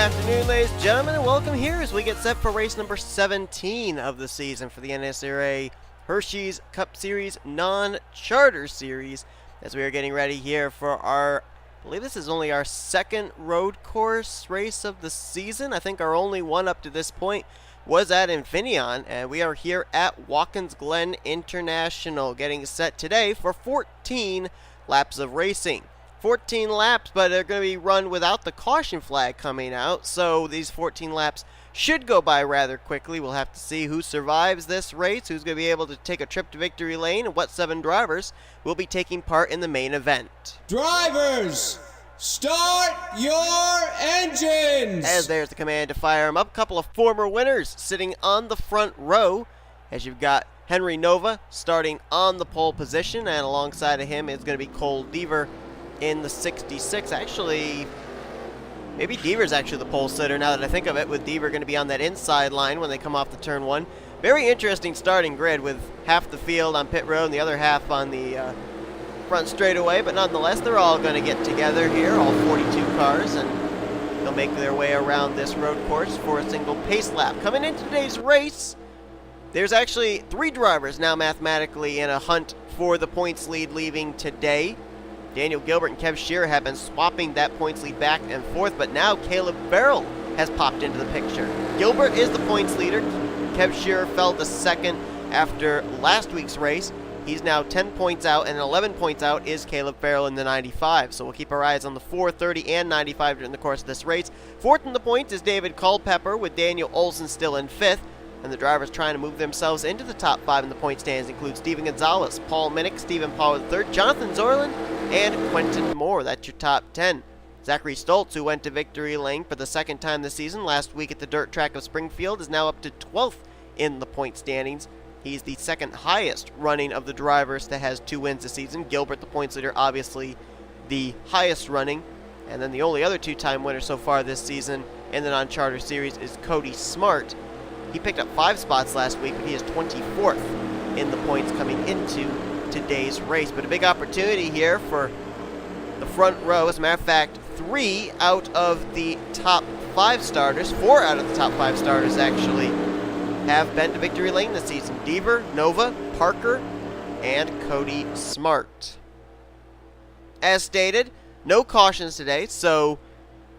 afternoon, ladies and gentlemen, and welcome here as we get set for race number 17 of the season for the NNSCRA Hersheys Cup Series Non-Charter Series, as we are getting ready here for our, I believe this is only our second road course race of the season. I think our only one up to this point was at Infineon, and we are here at Watkins Glen International, getting set today for 14 laps of racing. 14 laps, but they're going to be run without the caution flag coming out, so these 14 laps should go by rather quickly. We'll have to see who survives this race, who's going to be able to take a trip to victory lane, and what 7 drivers will be taking part in the main event. Drivers, start your engines! As there's the command to fire them up. A couple of former winners sitting on the front row, as you've got Henry Nova starting on the pole position, and alongside of him is going to be Cole Deaver in the 66. Actually, maybe Deaver's actually the pole sitter now that I think of it, with Deaver going to be on that inside line when they come off the turn one. Very interesting starting grid with half the field on pit road and the other half on the front straightaway, but nonetheless, they're all going to get together here, all 42 cars, and they'll make their way around this road course for a single pace lap. Coming into today's race, there's actually 3 drivers now mathematically in a hunt for the points lead leaving today. Daniel Gilbert and Kev Shear have been swapping that points lead back and forth, but now Caleb Farrell has popped into the picture. Gilbert is the points leader. Kev Shear fell to second after last week's race. He's now 10 points out, and 11 points out is Caleb Farrell in the 95. So we'll keep our eyes on the 4, 30, and 95 during the course of this race. Fourth in the points is David Culpepper, with Daniel Olson still in 5th. And the drivers trying to move themselves into the top 5 in the point stands include Stephen Gonzalez, Paul Minnick, Stephen Pollard III, Jonathan Zoerlein, and Quentin Moore. That's your top 10. Zachary Stultz, who went to victory lane for the second time this season last week at the dirt track of Springfield, is now up to 12th in the point standings. He's the second highest running of the drivers that has 2 wins this season. Gilbert, the points leader, obviously the highest running. And then the only other 2-time winner so far this season in the non-charter series is Cody Smart. He picked up 5 spots last week, but he is 24th in the points coming into today's race. But a big opportunity here for the front row. As a matter of fact, 3 out of the top 5 starters, 4 out of the top 5 starters actually, have been to victory lane this season. Deaver, Nova, Parker, and Cody Smart. As stated, no cautions today, so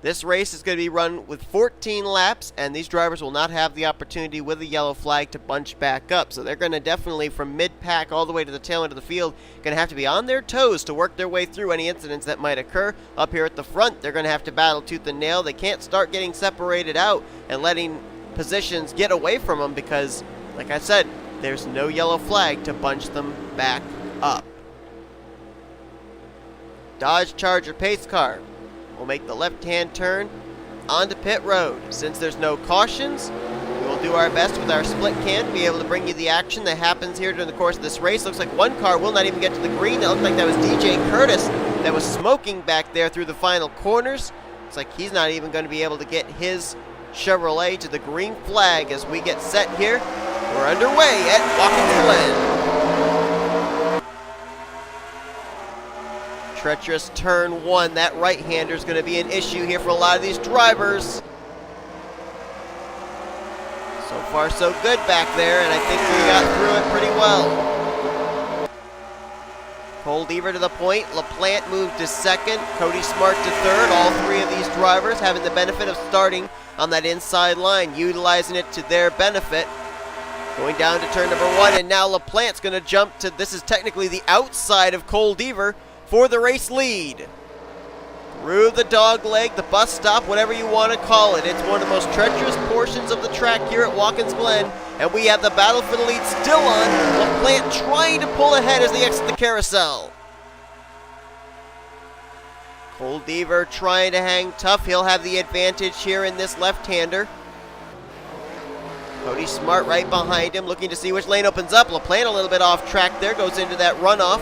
this race is going to be run with 14 laps, and these drivers will not have the opportunity with a yellow flag to bunch back up. So they're going to definitely, from mid-pack all the way to the tail end of the field, going to have to be on their toes to work their way through any incidents that might occur. Up here at the front, they're going to have to battle tooth and nail. They can't start getting separated out and letting positions get away from them because, like I said, there's no yellow flag to bunch them back up. Dodge Charger pace car will make the left-hand turn onto pit road. Since there's no cautions, we will do our best with our split cam to be able to bring you the action that happens here during the course of this race. Looks like one car will not even get to the green. That looked like that was DJ Kurtis that was smoking back there through the final corners. Looks like he's not even going to be able to get his Chevrolet to the green flag as we get set here. We're underway at Watkins Glen. Treacherous turn 1. That right-hander is going to be an issue here for a lot of these drivers. So far, so good back there, and I think we got through it pretty well. Cole Deaver to the point. LaPlante moved to second. Cody Smart to third. All 3 of these drivers having the benefit of starting on that inside line, utilizing it to their benefit. Going down to turn number 1, and now LaPlante's going to jump to, this is technically the outside of Cole Deaver, for the race lead. Through the dog leg, the bus stop, whatever you want to call it. It's one of the most treacherous portions of the track here at Watkins Glen, and we have the battle for the lead still on. LaPlante trying to pull ahead as they exit the carousel. Cole Deaver trying to hang tough. He'll have the advantage here in this left-hander. Cody Smart right behind him, looking to see which lane opens up. LaPlante a little bit off track there, goes into that runoff.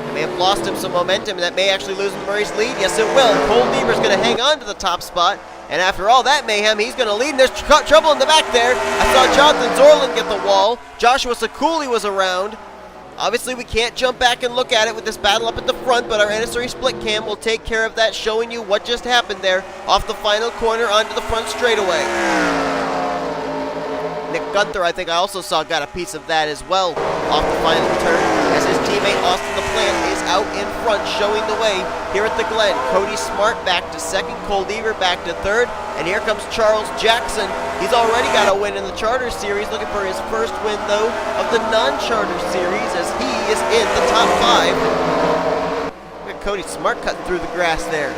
They may have lost him some momentum, and that may actually lose him the race lead. Yes, it will. Cole Deaver's going to hang on to the top spot, and after all that mayhem, he's going to lead, and there's trouble in the back there. I saw Jonathan Zoerlein get the wall. Joshua Ciculli was around. Obviously, we can't jump back and look at it with this battle up at the front, but our NSCRA split cam will take care of that, showing you what just happened there off the final corner onto the front straightaway. N Guenther, I think I also saw, got a piece of that as well off the final turn, as his teammate Austin LaPlante is out in front, showing the way here at the Glen. Cody Smart back to second, Cole Deaver back to third, and here comes Charles Jackson. He's already got a win in the Charter Series, looking for his first win, though, of the non-Charter Series, as he is in the top 5. Look at Cody Smart cutting through the grass there.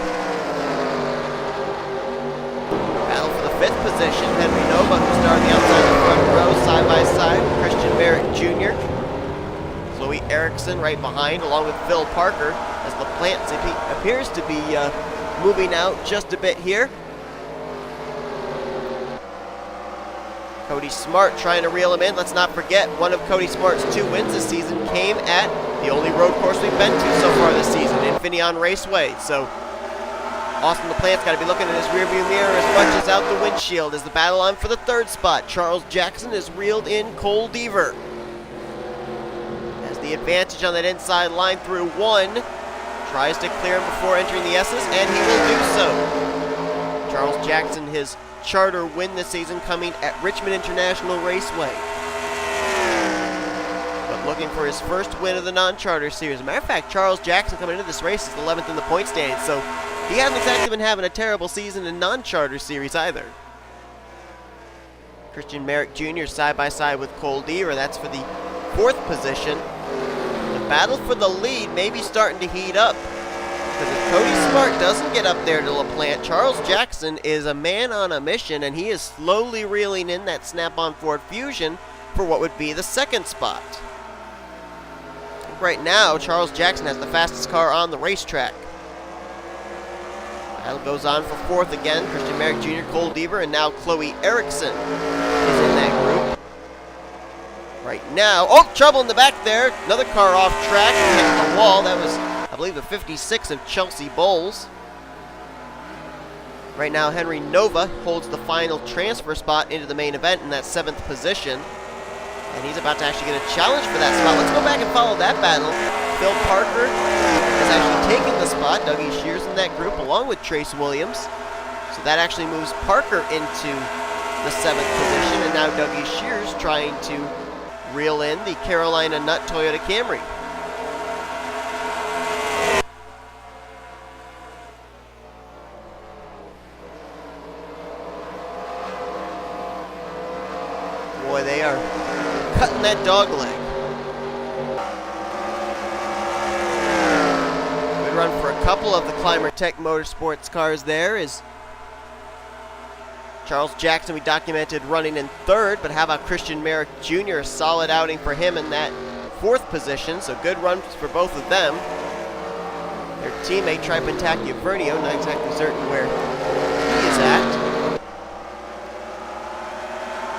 Battle for the 5th position. Henry Nova, who started the outside of the front row, side by side with Christian Merrick Jr. J Ericsson right behind, along with Phil Parker, as LaPlante appears to be moving out just a bit here. Cody Smart trying to reel him in. Let's not forget, one of Cody Smart's 2 wins this season came at the only road course we've been to so far this season, Infineon Raceway. So Austin LaPlante's got to be looking at his rearview mirror as much as out the windshield as the battle on for the 3rd spot. Charles Jackson is reeled in Cole Deaver. Has the advantage on that inside line through 1. Tries to clear him before entering the S's, and he will do so. Charles Jackson, his charter win this season coming at Richmond International Raceway. But looking for his first win of the non-charter series. As a matter of fact, Charles Jackson coming into this race is 11th in the point standings, so he hasn't exactly been having a terrible season in non-charter series either. Christian Merrick Jr. side by side with Cole Deaver. That's for the 4th position. The battle for the lead may be starting to heat up, because if Cody Smart doesn't get up there to LaPlante, Charles Jackson is a man on a mission, and he is slowly reeling in that Snap-on Ford Fusion for what would be the 2nd spot. Right now, Charles Jackson has the fastest car on the racetrack. Battle goes on for 4th again. Christian Merrick Jr., Cole Deaver, and now J Ericsson is in that group. Right now, oh, trouble in the back there. Another car off track and hitting the wall. That was, I believe, the 56 of Chelsea Bowles. Right now, Henry Nova holds the final transfer spot into the main event in that 7th position. And he's about to actually get a challenge for that spot. Let's go back and follow that battle. Phil Parker has actually taken the spot. E Shears in that group, along with Trace Williams. So that actually moves Parker into the 7th position. And now E Shears trying to reel in the Carolina Nut Toyota Camry. Boy, they are cutting that dog leg. Good run for a couple of the Climber Tech Motorsports cars there is Charles Jackson, we documented running in 3rd, but how about Christian Merrick Jr.? A solid outing for him in that 4th position, so good runs for both of them. Their teammate, T Vernio, not exactly certain where he is at.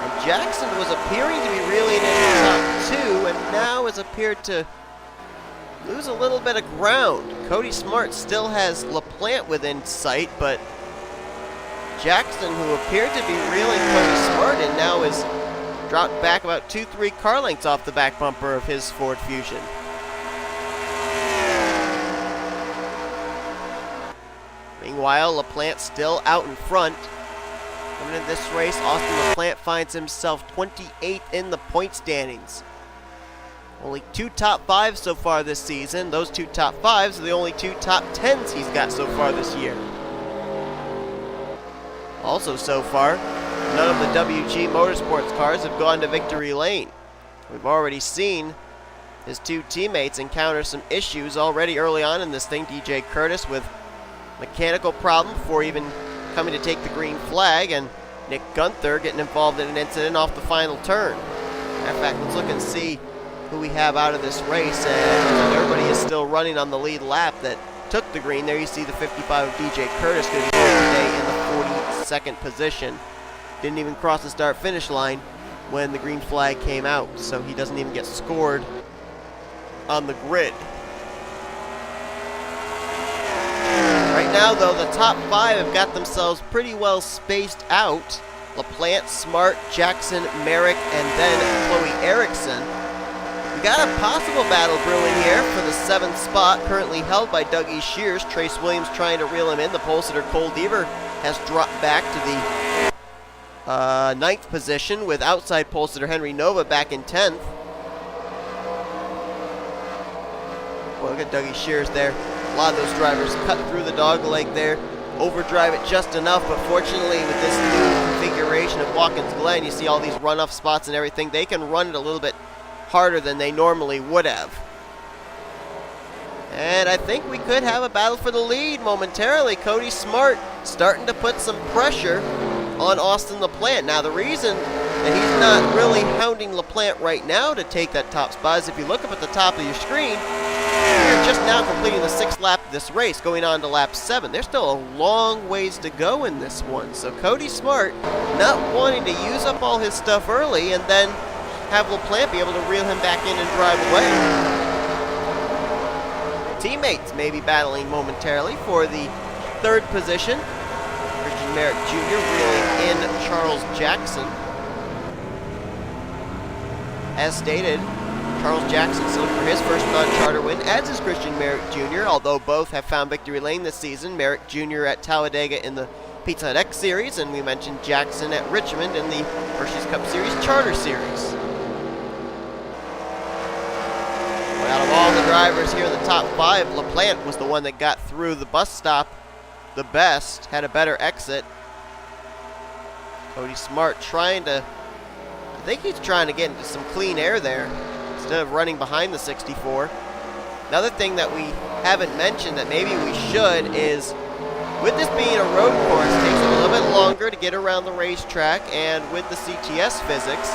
And Jackson was appearing to be reeling in the top 2, and now has appeared to lose a little bit of ground. Cody Smart still has LaPlante within sight, but Jackson, who appeared to be reeling Cody Smart in, now is dropped back about 2-3 car lengths off the back bumper of his Ford Fusion. Meanwhile, LaPlante still out in front. Coming into this race, Austin LaPlante finds himself 28th in the point standings. Only 2 top 5s so far this season. Those 2 top 5s are the only 2 top 10s he's got so far this year. Also so far, none of the WG Motorsports cars have gone to victory lane. We've already seen his 2 teammates encounter some issues already early on in this thing. DJ Kurtis with mechanical problem before even coming to take the green flag, and N Guenther getting involved in an incident off the final turn. Matter of fact, let's look and see who we have out of this race, and everybody is still running on the lead lap that took the green. There you see the 55 of DJ Kurtis going to be here today in the 42nd position. Didn't even cross the start-finish line when the green flag came out, so he doesn't even get scored on the grid. Right now, though, the top 5 have got themselves pretty well spaced out. LaPlante, Smart, Jackson, Merrick, and then J Ericsson. We we've got a possible battle brewing here for the 7th spot, currently held by E Shears. Trace Williams trying to reel him in. The pole sitter Cole Deaver has dropped back to the 9th position, with outside pole sitter Henry Nova back in 10th. Well, look at E Shears there. A lot of those drivers cut through the dog leg there, overdrive it just enough, but fortunately with this new configuration of Watkins Glen, you see all these run-off spots and everything, they can run it a little bit harder than they normally would have. And I think we could have a battle for the lead momentarily. Cody Smart starting to put some pressure on Austin LaPlante. Now the reason that he's not really hounding LaPlante right now to take that top spot is if you look up at the top of your screen, we're just now completing the 6th lap of this race, going on to lap 7. There's still a long ways to go in this one. So Cody Smart not wanting to use up all his stuff early and then have LaPlante be able to reel him back in and drive away. Teammates may be battling momentarily for the 3rd position. Christian Merrick Jr. reeling in Charles Jackson. As stated, Charles Jackson still for his first non-charter win, as is Christian Merrick Jr., although both have found victory lane this season. Merrick Jr. at Talladega in the Pizza Hut X Series, and we mentioned Jackson at Richmond in the Hersheys Cup Series Charter Series. But out of all the drivers here in the top 5, LaPlante was the one that got through the bus stop the best, had a better exit. Cody Smart trying to, I think he's trying to get into some clean air there, instead of running behind the 64. Another thing that we haven't mentioned that maybe we should is, with this being a road course, it takes a little bit longer to get around the racetrack, and with the CTS physics,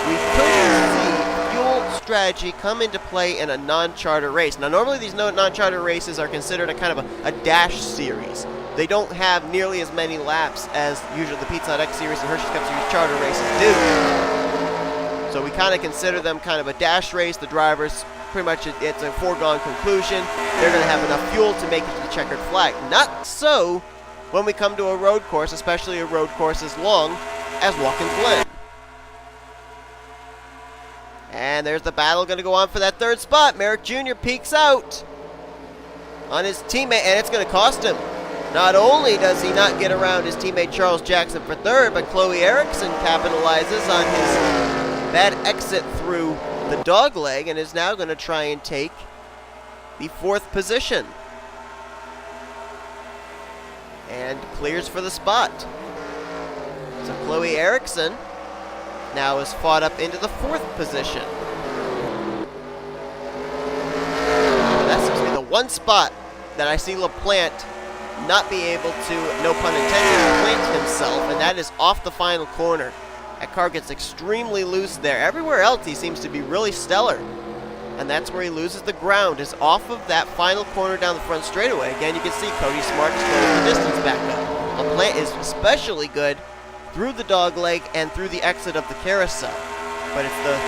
we could see fuel strategy come into play in a non-charter race. Now normally these non-charter races are considered a kind of a dash series. They don't have nearly as many laps as usually the Pizza Hut X Series and Hersheys Cup Series charter races do. So we kind of consider them kind of a dash race. The drivers, pretty much it's a foregone conclusion. They're going to have enough fuel to make it to the checkered flag. Not so when we come to a road course, especially a road course as long as Watkins Glen. And there's the battle going to go on for that 3rd spot. Merrick Jr. peeks out on his teammate, and it's going to cost him. Not only does he not get around his teammate Charles Jackson for 3rd, but Chloe Ericsson capitalizes on his bad exit through the dog leg and is now going to try and take the 4th position. And clears for the spot. So Chloe Ericsson now is fought up into the 4th position. That seems to be the one spot that I see LaPlante not be able to, no pun intended, plant himself, and that is off the final corner. That car gets extremely loose there. Everywhere else he seems to be really stellar. And that's where he loses the ground, is off of that final corner down the front straightaway. Again, you can see Cody Smart slowing the distance back up. LaPlante is especially good through the dog leg and through the exit of the carousel. But it's the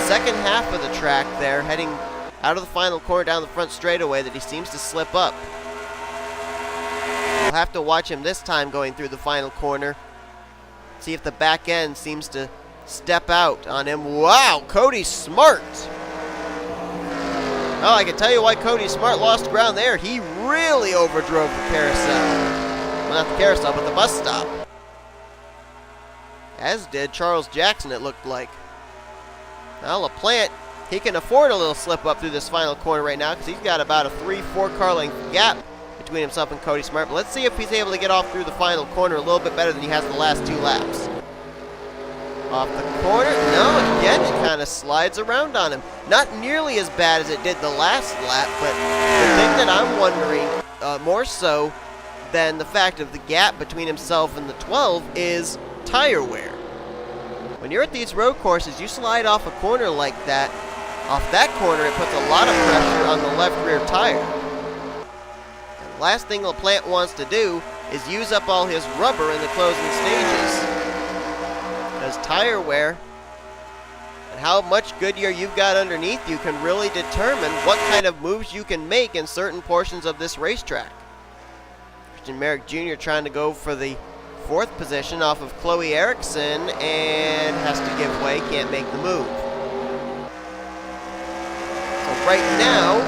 second half of the track there, heading out of the final corner down the front straightaway, that he seems to slip up. We'll have to watch him this time going through the final corner. See if the back end seems to step out on him. Wow, Cody Smart. Oh, I can tell you why Cody Smart lost ground there. He really overdrove the carousel. Well, not the carousel, but the bus stop. As did Charles Jackson, it looked like. Now, LaPlante, he can afford a little slip up through this final corner right now because he's got about a 3-4 car length gap between himself and Cody Smart. But let's see if he's able to get off through the final corner a little bit better than he has the last 2 laps. Off the corner. No, again, it kind of slides around on him. Not nearly as bad as it did the last lap, but the thing that I'm wondering more so than the fact of the gap between himself and the 12 is tire wear. When you're at these road courses, you slide off a corner like that. Off that corner, it puts a lot of pressure on the left rear tire. And the last thing LaPlante wants to do is use up all his rubber in the closing stages. Because tire wear and how much Goodyear you've got underneath you can really determine what kind of moves you can make in certain portions of this racetrack. Christian Merrick Jr. trying to go for the 4th position off of Chloe Ericsson and has to give way, can't make the move. But right now,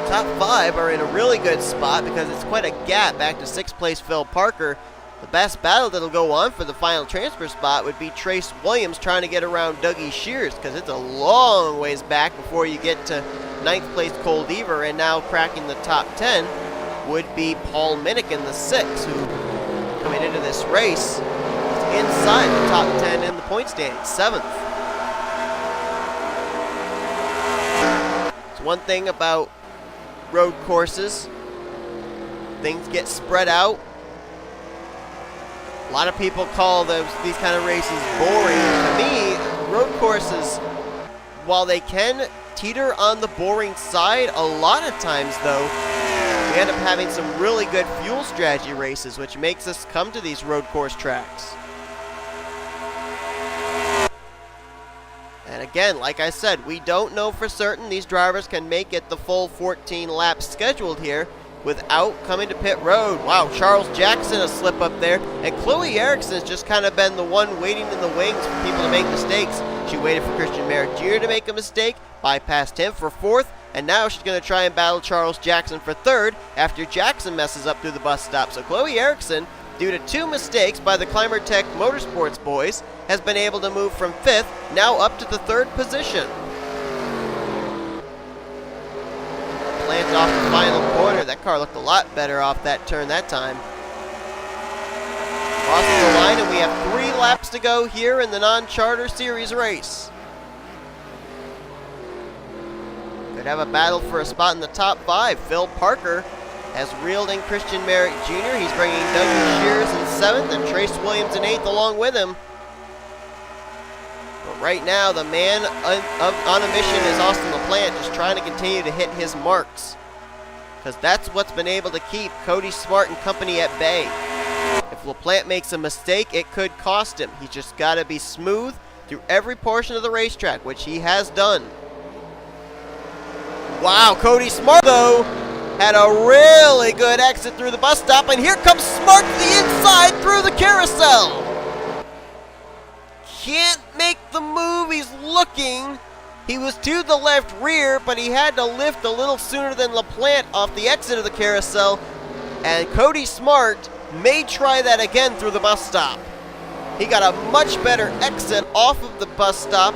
top 5 are in a really good spot because it's quite a gap back to 6th place Phil Parker. The best battle that'll go on for the final transfer spot would be Trace Williams trying to get around Dougie Shears, because it's a long ways back before you get to 9th place Cole Deaver, and now cracking the top 10 would be Paul Minnick in the 6, who coming into this race is inside the top 10 in the point standing, 7th. It's one thing about road courses, things get spread out. A lot of people call these kind of races boring. To me, road courses, while they can teeter on the boring side, a lot of times, though, we end up having some really good fuel strategy races, which makes us come to these road course tracks. And again, like I said, we don't know for certain these drivers can make it the full 14 laps scheduled here without coming to pit road. Wow, Charles Jackson a slip up there, and Chloe Ericsson's just kind of been the one waiting in the wings for people to make mistakes. She waited for Christian Merrick Jr. to make a mistake, bypassed him for 4th, and now she's going to try and battle Charles Jackson for 3rd after Jackson messes up through the bus stop. So Chloe Ericsson, due to 2 mistakes by the Climber Tech Motorsports boys, has been able to move from 5th now up to the 3rd position. Plant off the final corner. That car looked a lot better off that turn that time. Crosses the line, and we have 3 laps to go here in the non-charter series race. Could have a battle for a spot in the top 5. Phil Parker has reeled in Christian Merrick Jr. He's bringing Dougie Shears in 7th and Trace Williams in 8th along with him. But right now, the man on a mission is Austin LaPlante, just trying to continue to hit his marks, because that's what's been able to keep Cody Smart and company at bay. If LaPlante makes a mistake, it could cost him. He's just got to be smooth through every portion of the racetrack, which he has done. Wow, Cody Smart, though, had a really good exit through the bus stop, and here comes Smart to the inside through the carousel. Can't make the move. He's looking. He was to the left rear, but he had to lift a little sooner than LaPlante off the exit of the carousel, and Cody Smart may try that again through the bus stop. He got a much better exit off of the bus stop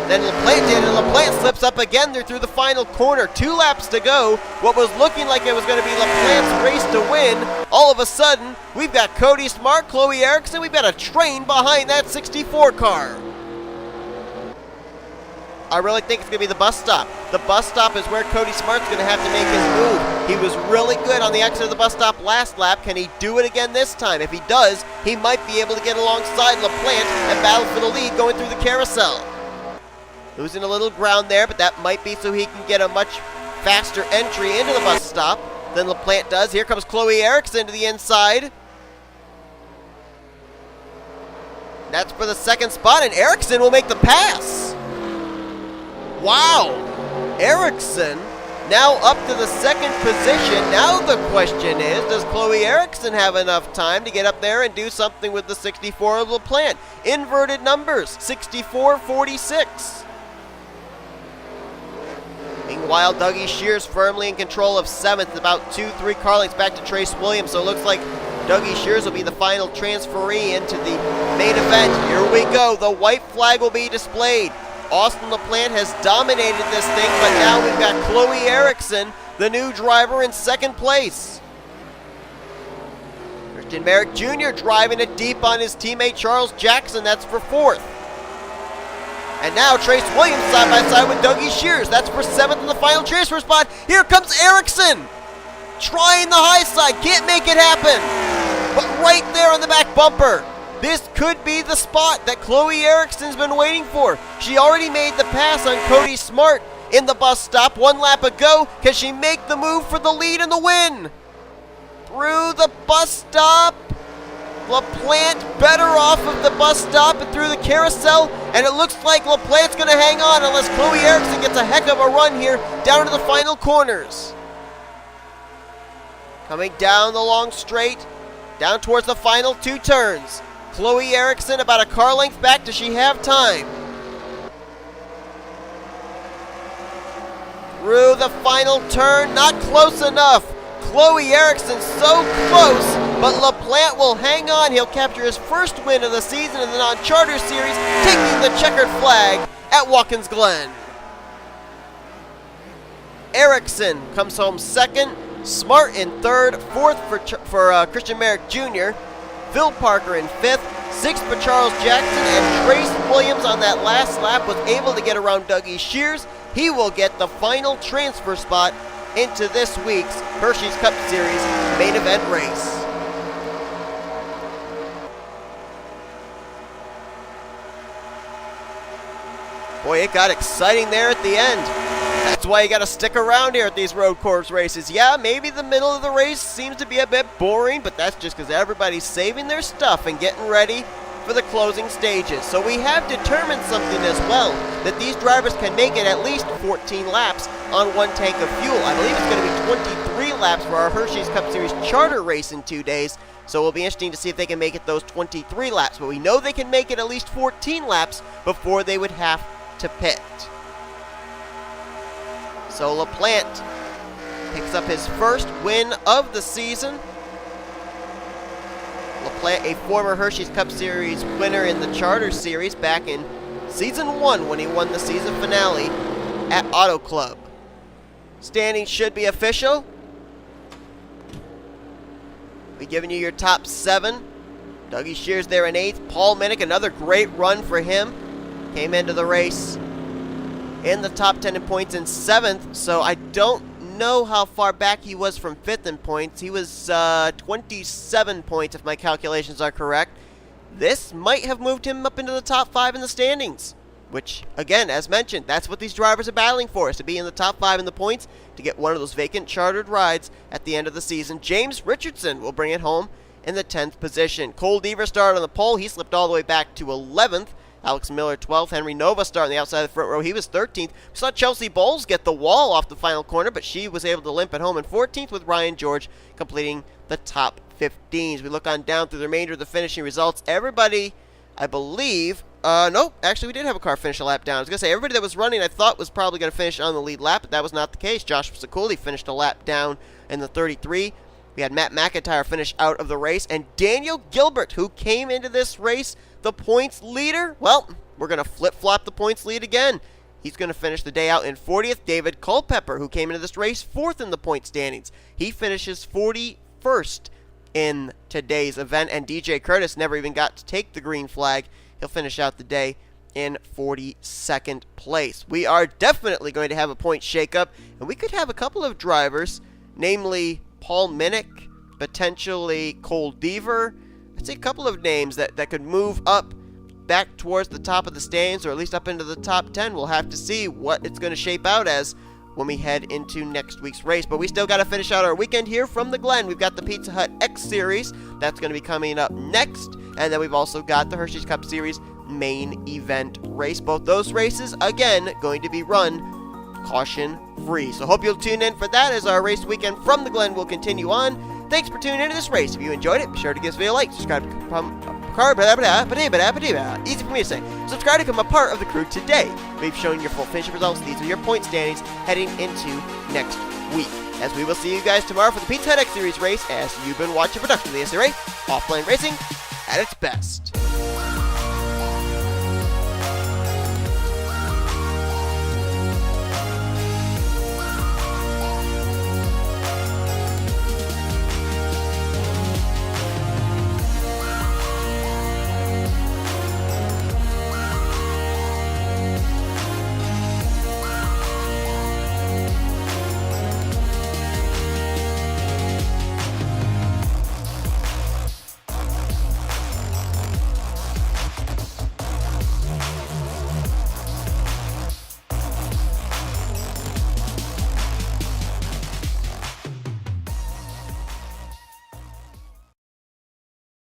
than LaPlante did, and LaPlante slips up again there through the final corner. 2 laps to go. What was looking like it was going to be LaPlante's race to win, all of a sudden, we've got Cody Smart, Chloe Ericsson, we've got a train behind that 64 car. I really think it's going to be the bus stop. The bus stop is where Cody Smart's going to have to make his move. He was really good on the exit of the bus stop last lap. Can he do it again this time? If he does, he might be able to get alongside LaPlante and battle for the lead going through the carousel. Losing a little ground there, but that might be so he can get a much faster entry into the bus stop than LaPlante does. Here comes Chloe Ericsson to the inside. That's for the 2nd spot, and Ericsson will make the pass. Wow, Ericsson now up to the 2nd position. Now the question is, does Chloe Ericsson have enough time to get up there and do something with the 64 of LaPlante? Inverted numbers, 64-46. Meanwhile, Dougie Shears firmly in control of 7th, about 2-3 car lengths back to Trace Williams. So it looks like Dougie Shears will be the final transferee into the main event. Here we go. The white flag will be displayed. Austin LaPlante has dominated this thing, but now we've got Chloe Ericsson, the new driver, in 2nd place. Christian Merrick Jr. driving it deep on his teammate Charles Jackson. That's for 4th. And now Trace Williams side by side with Dougie Shears. That's for 7th in the final transfer spot. Here comes Ericsson. Trying the high side. Can't make it happen. But right there on the back bumper. This could be the spot that Chloe Ericsson's been waiting for. She already made the pass on Cody Smart in the bus stop 1 lap ago. Can she make the move for the lead and the win? Through the bus stop. LaPlante better off of the bus stop and through the carousel, and it looks like LaPlante's going to hang on unless Chloe Ericsson gets a heck of a run here down to the final corners. Coming down the long straight, down towards the final 2 turns. Chloe Ericsson about a car length back. Does she have time? through the final turn. Not close enough. Chloe Ericsson so close, but LaPlante will hang on. He'll capture his first win of the season in the non-charter series, taking the checkered flag at Watkins Glen. Ericsson comes home second, Smart in third, fourth for Christian Merrick Jr., Phil Parker in fifth, sixth for Charles Jackson, and Trace Williams on that last lap was able to get around D Shears. He will get the final transfer spot into this week's Hersheys Cup Series main event race. Boy, it got exciting there at the end. That's why you got to stick around here at these road course races. Yeah, maybe the middle of the race seems to be a bit boring, but that's just because everybody's saving their stuff and getting ready for the closing stages. So we have determined something as well, that these drivers can make it at least 14 laps on one tank of fuel. I believe it's going to be 23 laps for our Hersheys Cup Series charter race in 2 days. So it'll be interesting to see if they can make it those 23 laps. But we know they can make it at least 14 laps before they would have to pit. So LaPlante picks up his first win of the season. LaPlante, a former Hersheys Cup Series winner in the Charter Series back in Season 1 when he won the season finale at Auto Club. Standings should be official. We've given you your top 7. D Shears there in 8th. Paul Minnick, another great run for him. Came into the race in the top 10 in points in 7th, so I don't know how far back he was from 5th in points. He was 27 points if my calculations are correct. This might have moved him up into the top 5 in the standings, which, again, as mentioned, that's what these drivers are battling for, is to be in the top 5 in the points to get one of those vacant chartered rides at the end of the season. James Richardson will bring it home in the 10th position. Cole Deaver started on the pole. He slipped all the way back to 11th. Alex Miller 12th. Henry Nova starting the outside of the front row. He was 13th. We saw Chelsea Bowles get the wall off the final corner, but she was able to limp it home in 14th, with Ryan George completing the top 15. As we look on down through the remainder of the finishing results, everybody, I believe, no, actually we did have a car finish a lap down. I was going to say, everybody that was running I thought was probably going to finish on the lead lap, but that was not the case. J Ciculli finished a lap down in the 33. We had Matt McIntyre finish out of the race, and Daniel Gilbert, who came into this race the points leader, well, we're going to flip-flop the points lead again. He's going to finish the day out in 40th. David Culpepper, who came into this race 4th in the point standings. He finishes 41st in today's event, and DJ Kurtis never even got to take the green flag. He'll finish out the day in 42nd place. We are definitely going to have a point shakeup, and we could have a couple of drivers, namely Paul Minnick, potentially Cole Deaver. I'd say a couple of names that could move up back towards the top of the standings, or at least up into the top 10. We'll have to see what it's going to shape out as when we head into next week's race. But we still got to finish out our weekend here from the Glen. We've got the Pizza Hut X Series. That's going to be coming up next. And then we've also got the Hersheys Cup Series main event race. Both those races, again, going to be run caution-free. So hope you'll tune in for that as our race weekend from the Glen will continue on. Thanks for tuning into this race. If you enjoyed it, be sure to give this video a like, subscribe to easy for me to say. Subscribe to become a part of the crew today. We've shown your full finishing results. These are your point standings heading into next week. As we will see you guys tomorrow for the Pizza Hut X Series race, as you've been watching production of the NNSCRA Offline Racing at its best.